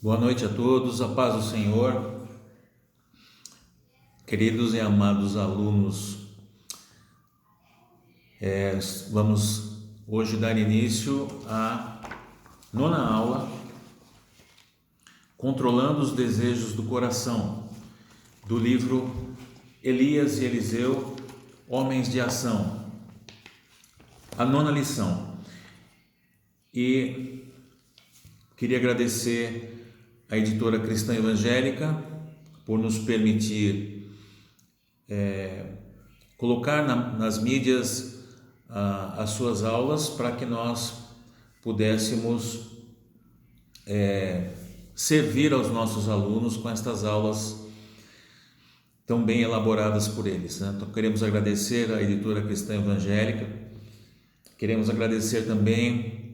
Boa noite a todos, a paz do Senhor, queridos e amados alunos. Vamos hoje dar início à nona aula, Controlando os Desejos do Coração, do livro Elias e Eliseu, Homens de Ação, a nona lição. E queria agradecer a editora Cristã Evangélica por nos permitir colocar nas mídias as suas aulas para que nós pudéssemos servir aos nossos alunos com estas aulas tão bem elaboradas por eles, né? Então queremos agradecer à editora Cristã Evangélica, queremos agradecer também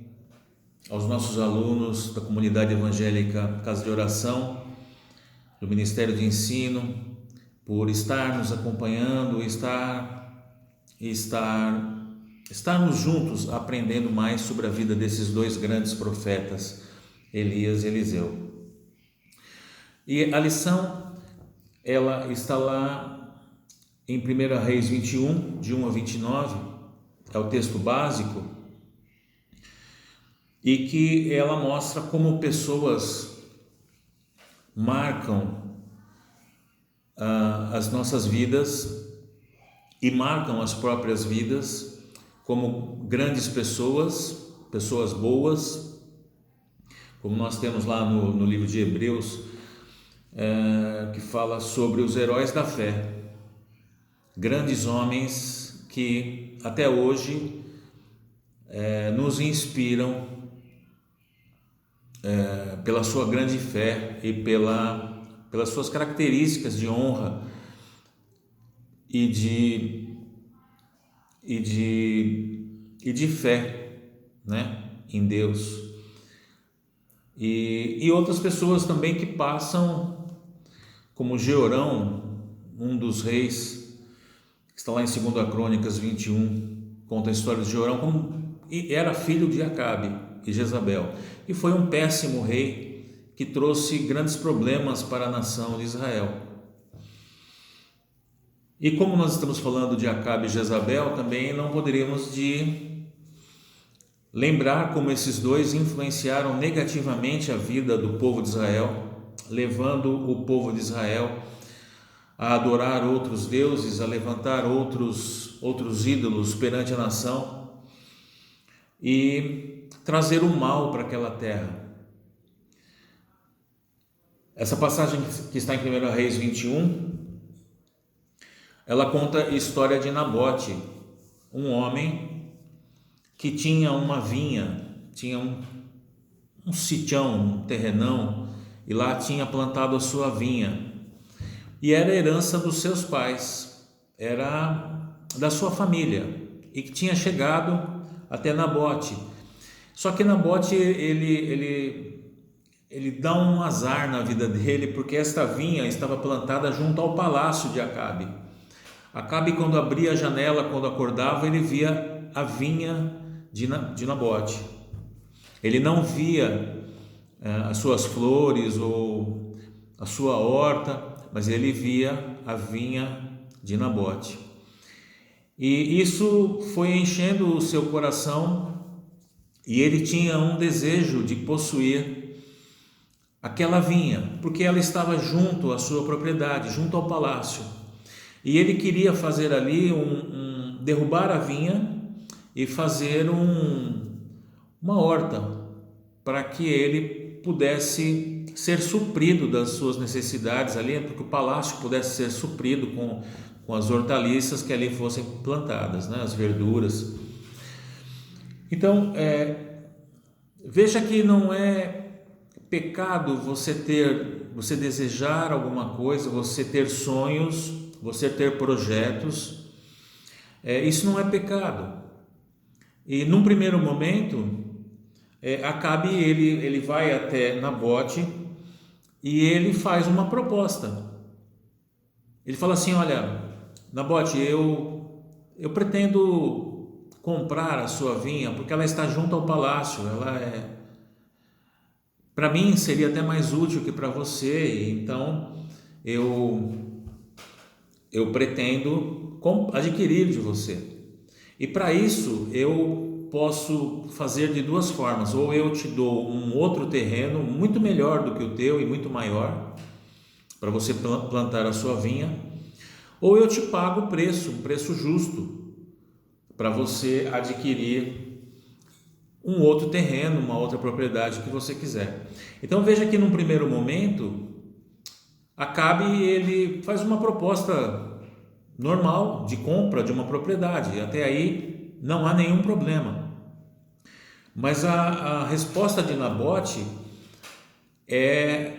aos nossos alunos da comunidade evangélica Casa de Oração, do Ministério de Ensino, por estar nos acompanhando, estarmos juntos aprendendo mais sobre a vida desses dois grandes profetas, Elias e Eliseu. E a lição, ela está lá em 1 Reis 21, de 1 a 29, é o texto básico, e que ela mostra como pessoas marcam as nossas vidas e marcam as próprias vidas como grandes pessoas, pessoas boas, como nós temos lá no livro de Hebreus, que fala sobre os heróis da fé, grandes homens que até hoje nos inspiram pela sua grande fé e pelas suas características de honra e de fé, né, em Deus. E outras pessoas também que passam, como Jeorão, um dos reis, que está lá em 2 Crônicas 21, conta a história de Jeorão, e era filho de Acabe e Jezabel, e foi um péssimo rei que trouxe grandes problemas para a nação de Israel. E como nós estamos falando de Acabe e Jezabel, também não poderíamos de lembrar como esses dois influenciaram negativamente a vida do povo de Israel, levando o povo de Israel a adorar outros deuses, a levantar outros ídolos perante a nação e trazer o mal para aquela terra. Essa passagem que está em 1 Reis 21, ela conta a história de Nabote, um homem que tinha uma vinha, tinha um sitião, um terrenão, e lá tinha plantado a sua vinha, e era herança dos seus pais, era da sua família, e que tinha chegado até Nabote. Só que Nabote, ele dá um azar na vida dele, porque esta vinha estava plantada junto ao palácio de Acabe. Acabe, quando abria a janela, quando acordava, ele via a vinha de Nabote. Ele não via as suas flores ou a sua horta, mas ele via a vinha de Nabote. E isso foi enchendo o seu coração, e ele tinha um desejo de possuir aquela vinha, porque ela estava junto à sua propriedade, junto ao palácio. E ele queria fazer ali derrubar a vinha e fazer uma horta, para que ele pudesse ser suprido das suas necessidades ali, porque o palácio pudesse ser suprido com as hortaliças que ali fossem plantadas, né, as verduras. Então, veja que não é pecado você desejar alguma coisa, você ter sonhos, você ter projetos, isso não é pecado. E num primeiro momento, Acabe, ele vai até Nabote e ele faz uma proposta. Ele fala assim: olha, Nabote, eu pretendo comprar a sua vinha, porque ela está junto ao palácio, ela para mim seria até mais útil que para você, então eu pretendo adquirir de você. E para isso eu posso fazer de duas formas: ou eu te dou um outro terreno muito melhor do que o teu e muito maior para você plantar a sua vinha, ou eu te pago o preço, um preço justo para você adquirir um outro terreno, uma outra propriedade que você quiser. Então veja que num primeiro momento Acabe ele faz uma proposta normal de compra de uma propriedade, até aí não há nenhum problema. Mas a resposta de Nabote é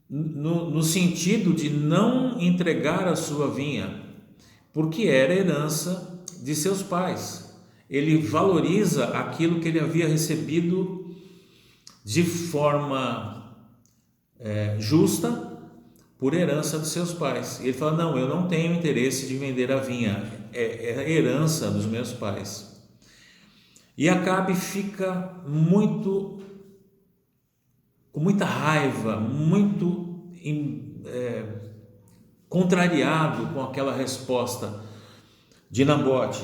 no sentido de não entregar a sua vinha, porque era herança de seus pais. Ele valoriza aquilo que ele havia recebido de forma justa por herança dos seus pais. E ele fala: não, eu não tenho interesse de vender a vinha, é herança dos meus pais. E Acabe fica com muita raiva, muito contrariado com aquela resposta de Nabote.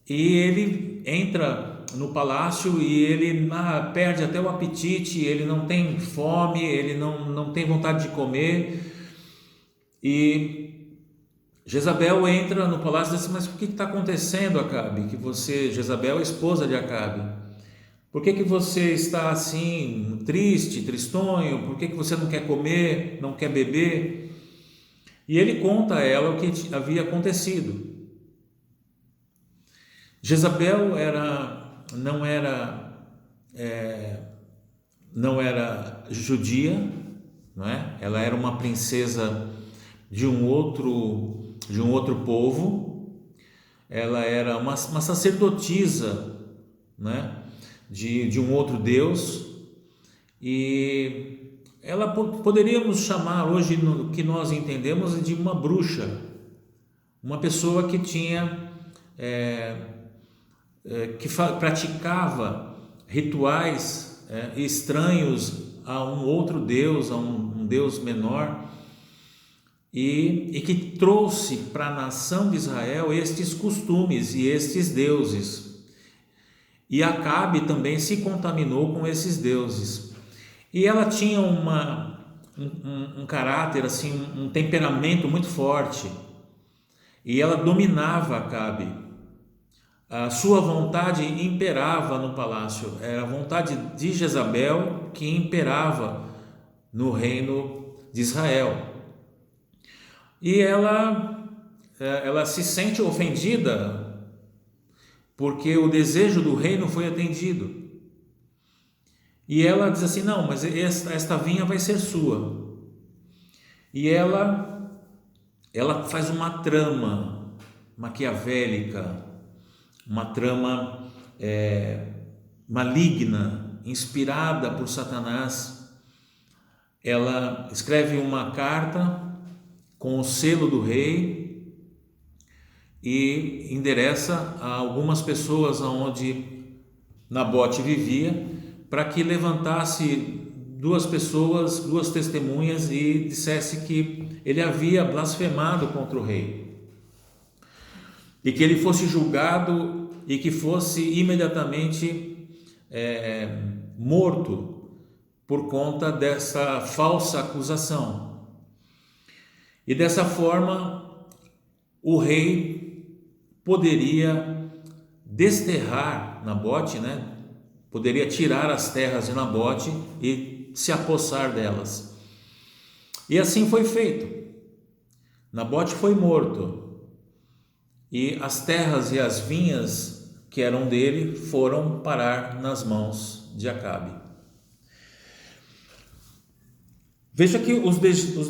E ele entra no palácio e ele perde até o apetite, ele não tem fome, ele não tem vontade de comer. E Jezabel entra no palácio e diz assim: mas o que está acontecendo, Acabe? Jezabel é a esposa de Acabe. Por que você está assim, triste, tristonho? Por que você não quer comer, não quer beber? E ele conta a ela o que havia acontecido. Jezabel não era judia, não é? Ela era uma princesa de um outro povo. Ela era uma sacerdotisa, né? De um outro Deus, e ela poderíamos chamar hoje, no que nós entendemos, de uma bruxa, uma pessoa que tinha que praticava rituais estranhos a um outro Deus, a um Deus menor, e que trouxe para a nação de Israel estes costumes e estes deuses. E Acabe também se contaminou com esses deuses. E ela tinha um caráter, assim, um temperamento muito forte. E ela dominava Acabe. A sua vontade imperava no palácio. Era a vontade de Jezabel que imperava no reino de Israel. E ela se sente ofendida porque o desejo do reino foi atendido. E ela diz assim: não, mas esta vinha vai ser sua. E ela faz uma trama maquiavélica, uma trama maligna, inspirada por Satanás. Ela escreve uma carta com o selo do rei e endereça a algumas pessoas aonde Nabote vivia, para que levantasse duas testemunhas, e dissesse que ele havia blasfemado contra o rei, e que ele fosse julgado e que fosse imediatamente morto por conta dessa falsa acusação. E dessa forma o rei poderia desterrar Nabote, né? Poderia tirar as terras de Nabote e se apossar delas. E assim foi feito. Nabote foi morto e as terras e as vinhas que eram dele foram parar nas mãos de Acabe. Veja que os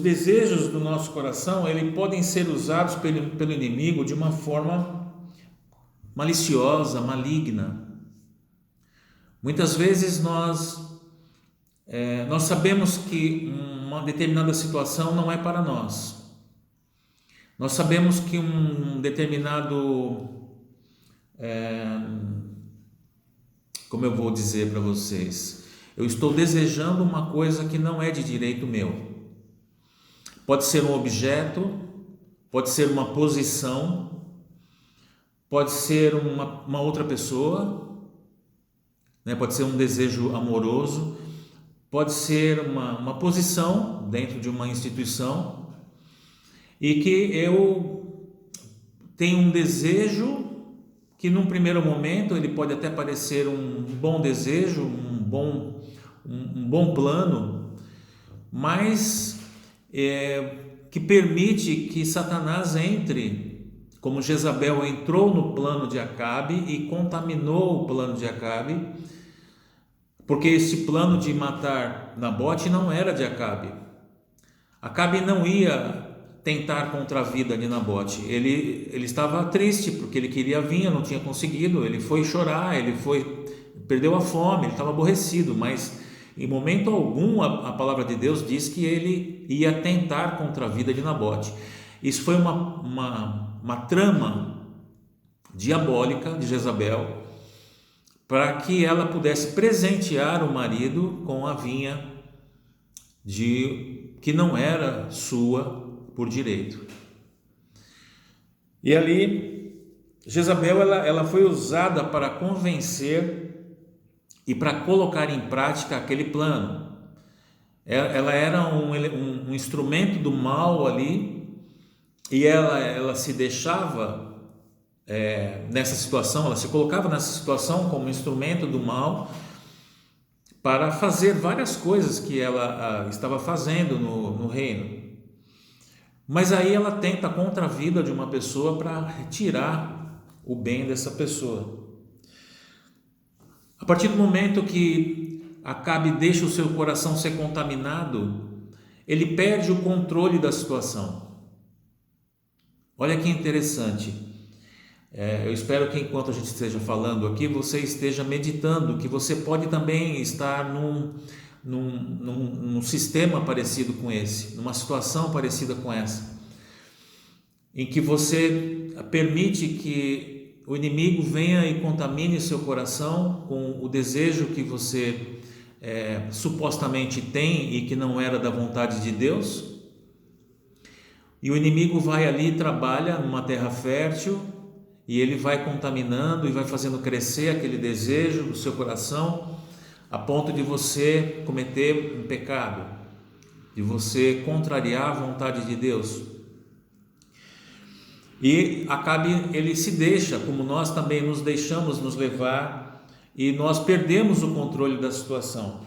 desejos do nosso coração, eles podem ser usados pelo inimigo de uma forma maliciosa, maligna. Muitas vezes nós sabemos que uma determinada situação não é para nós. Nós sabemos que um determinado, como eu vou dizer para vocês, Eu estou desejando uma coisa que não é de direito meu. Pode ser um objeto, pode ser uma posição, pode ser uma outra pessoa, né? Pode ser um desejo amoroso, pode ser uma posição dentro de uma instituição, e que eu tenho um desejo que num primeiro momento ele pode até parecer um bom desejo, um bom plano, mas que permite que Satanás entre, como Jezabel entrou no plano de Acabe e contaminou o plano de Acabe, porque esse plano de matar Nabote não era de Acabe. Acabe não ia tentar contra a vida de Nabote. Ele estava triste porque ele queria a vinha, não tinha conseguido. Ele foi chorar, perdeu a fome, ele estava aborrecido, mas em momento algum a palavra de Deus diz que ele ia tentar contra a vida de Nabote. Isso foi uma trama diabólica de Jezabel, para que ela pudesse presentear o marido com a vinha que não era sua por direito. E ali Jezabel ela foi usada para convencer e para colocar em prática aquele plano. Ela era um instrumento do mal ali, e ela se deixava nessa situação, ela se colocava nessa situação como instrumento do mal para fazer várias coisas que ela estava fazendo no reino. Mas aí ela tenta contra a vida de uma pessoa para retirar o bem dessa pessoa. A partir do momento que Acabe deixa o seu coração ser contaminado, ele perde o controle da situação. Olha que interessante. Eu espero que enquanto a gente esteja falando aqui, você esteja meditando que você pode também estar num sistema parecido com esse, numa situação parecida com essa, em que você permite que o inimigo venha e contamine seu coração com o desejo que você supostamente tem e que não era da vontade de Deus, e o inimigo vai ali e trabalha numa terra fértil, e ele vai contaminando e vai fazendo crescer aquele desejo do seu coração, a ponto de você cometer um pecado, de você contrariar a vontade de Deus. E Acabe, ele se deixa, como nós também nos deixamos nos levar, e nós perdemos o controle da situação.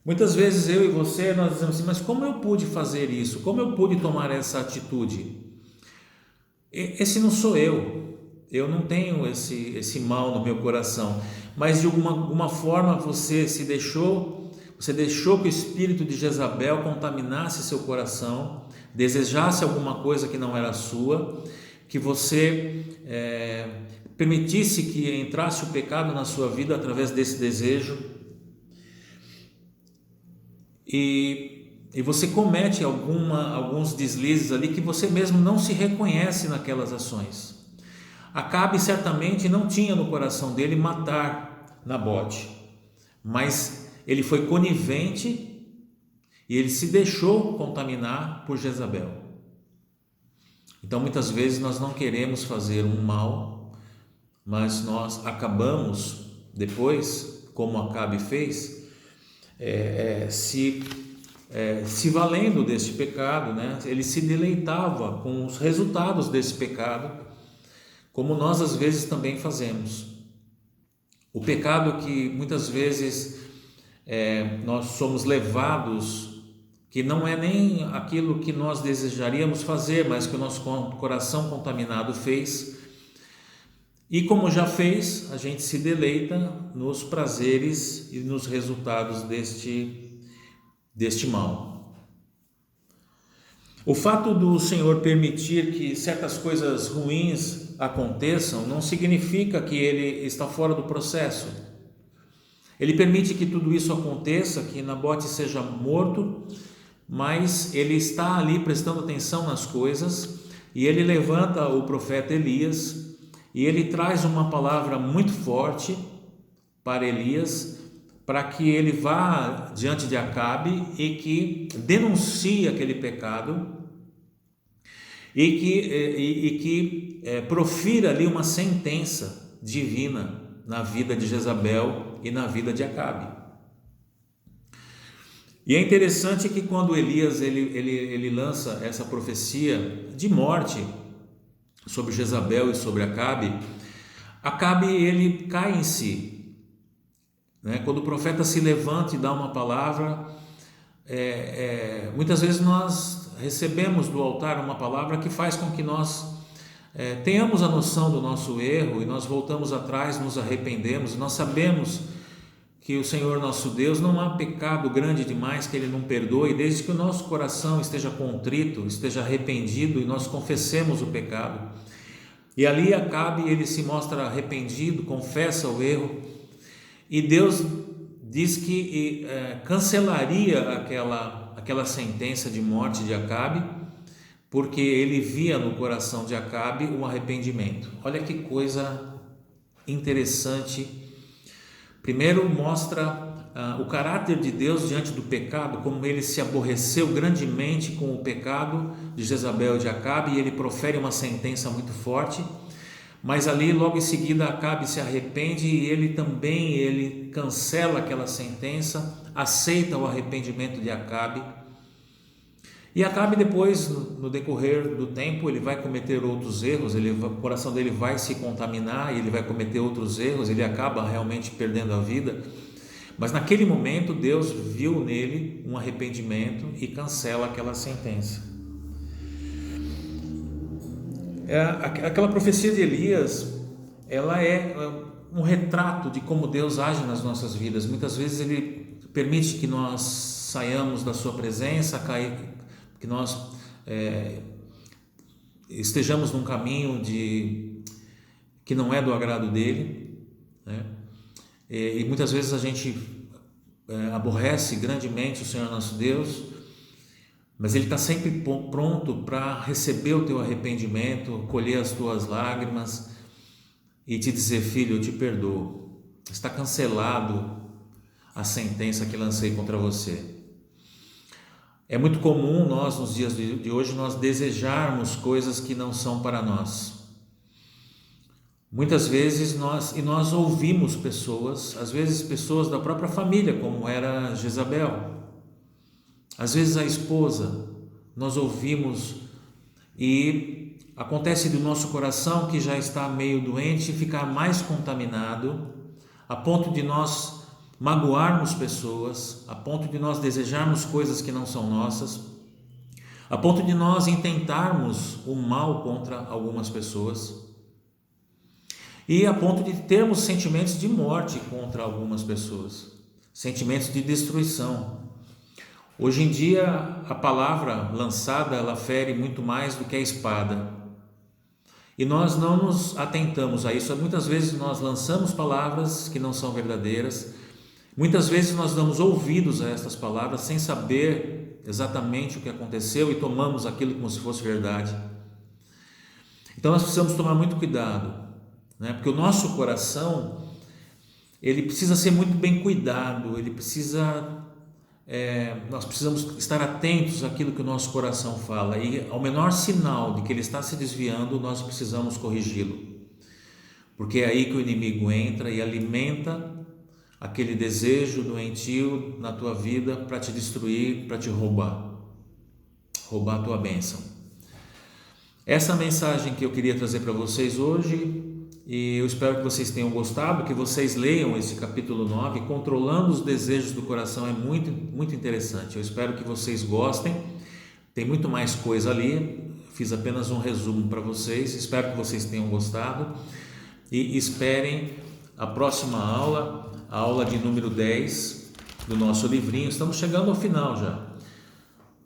Muitas vezes eu e você, nós dizemos assim, mas como eu pude fazer isso? Como eu pude tomar essa atitude? Esse não sou eu não tenho esse mal no meu coração, mas de alguma forma você deixou que o espírito de Jezabel contaminasse seu coração, desejasse alguma coisa que não era sua, que você permitisse que entrasse o pecado na sua vida através desse desejo, e você comete alguns deslizes ali que você mesmo não se reconhece naquelas ações. Acabe certamente não tinha no coração dele matar Nabote, mas ele foi conivente e ele se deixou contaminar por Jezabel. Então muitas vezes nós não queremos fazer um mal, mas nós acabamos depois, como Acabe fez, se valendo desse pecado, né? Ele se deleitava com os resultados desse pecado, como nós às vezes também fazemos. O pecado que muitas vezes nós somos levados, que não é nem aquilo que nós desejaríamos fazer, mas que o nosso coração contaminado fez, e como já fez, a gente se deleita nos prazeres e nos resultados deste mal. O fato do Senhor permitir que certas coisas ruins aconteçam não significa que Ele está fora do processo. Ele permite que tudo isso aconteça, que Nabote seja morto, mas Ele está ali prestando atenção nas coisas, e Ele levanta o profeta Elias, e ele traz uma palavra muito forte para Elias, para que ele vá diante de Acabe e que denuncie aquele pecado e que profira ali uma sentença divina na vida de Jezabel e na vida de Acabe. E é interessante que quando Elias ele lança essa profecia de morte sobre Jezabel e sobre Acabe, Acabe ele cai em si, né? Quando o profeta se levanta e dá uma palavra, muitas vezes nós recebemos do altar uma palavra que faz com que nós tenhamos a noção do nosso erro e nós voltamos atrás, nos arrependemos, e nós sabemos que o Senhor nosso Deus, não há pecado grande demais que Ele não perdoe, desde que o nosso coração esteja contrito, esteja arrependido e nós confessemos o pecado. E ali Acabe, ele se mostra arrependido, confessa o erro, e Deus diz que cancelaria aquela sentença de morte de Acabe, porque ele via no coração de Acabe um arrependimento. Olha que coisa interessante. Primeiro mostra o caráter de Deus diante do pecado, como ele se aborreceu grandemente com o pecado de Jezabel e de Acabe, e ele profere uma sentença muito forte, mas ali logo em seguida Acabe se arrepende e ele cancela aquela sentença, aceita o arrependimento de Acabe. E Acabe depois, no decorrer do tempo, ele vai cometer outros erros, o coração dele vai se contaminar e ele vai cometer outros erros, ele acaba realmente perdendo a vida. Mas naquele momento Deus viu nele um arrependimento e cancela aquela sentença. Aquela profecia de Elias, ela é um retrato de como Deus age nas nossas vidas. Muitas vezes Ele permite que nós saiamos da sua presença, que nós estejamos num caminho que não é do agrado dele, né? E muitas vezes a gente aborrece grandemente o Senhor nosso Deus, mas Ele está sempre pronto para receber o teu arrependimento, colher as tuas lágrimas e te dizer: filho, eu te perdoo, está cancelado a sentença que lancei contra você. É muito comum nós, nos dias de hoje, nós desejarmos coisas que não são para nós. Muitas vezes nós ouvimos pessoas, às vezes pessoas da própria família, como era Jezabel, às vezes a esposa, nós ouvimos e acontece do nosso coração, que já está meio doente, ficar mais contaminado, a ponto de nós magoarmos pessoas, a ponto de nós desejarmos coisas que não são nossas, a ponto de nós intentarmos o mal contra algumas pessoas e a ponto de termos sentimentos de morte contra algumas pessoas, sentimentos de destruição. Hoje em dia a palavra lançada, ela fere muito mais do que a espada, e nós não nos atentamos a isso. Muitas vezes nós lançamos palavras que não são verdadeiras. Muitas vezes nós damos ouvidos a estas palavras sem saber exatamente o que aconteceu e tomamos aquilo como se fosse verdade. Então nós precisamos tomar muito cuidado, né? Porque o nosso coração, ele precisa ser muito bem cuidado, nós precisamos estar atentos àquilo que o nosso coração fala, e ao menor sinal de que ele está se desviando, nós precisamos corrigi-lo, porque é aí que o inimigo entra e alimenta aquele desejo doentio na tua vida para te destruir, para te roubar a tua bênção. Essa mensagem que eu queria trazer para vocês hoje, e eu espero que vocês tenham gostado, que vocês leiam esse capítulo 9, Controlando os Desejos do Coração. É muito, muito interessante. Eu espero que vocês gostem. Tem muito mais coisa ali, fiz apenas um resumo para vocês. Espero que vocês tenham gostado e esperem a próxima aula, a aula de número 10 do nosso livrinho. Estamos chegando ao final já.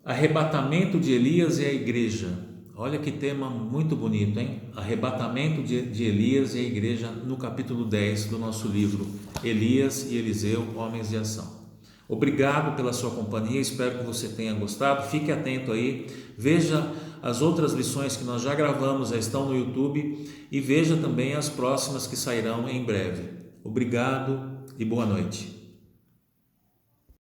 Arrebatamento de Elias e a igreja. Olha que tema muito bonito, hein? Arrebatamento de Elias e a igreja, no capítulo 10 do nosso livro Elias e Eliseu, Homens de Ação. Obrigado pela sua companhia, espero que você tenha gostado. Fique atento aí, veja as outras lições que nós já gravamos, já estão no YouTube, e veja também as próximas que sairão em breve. Obrigado e boa noite.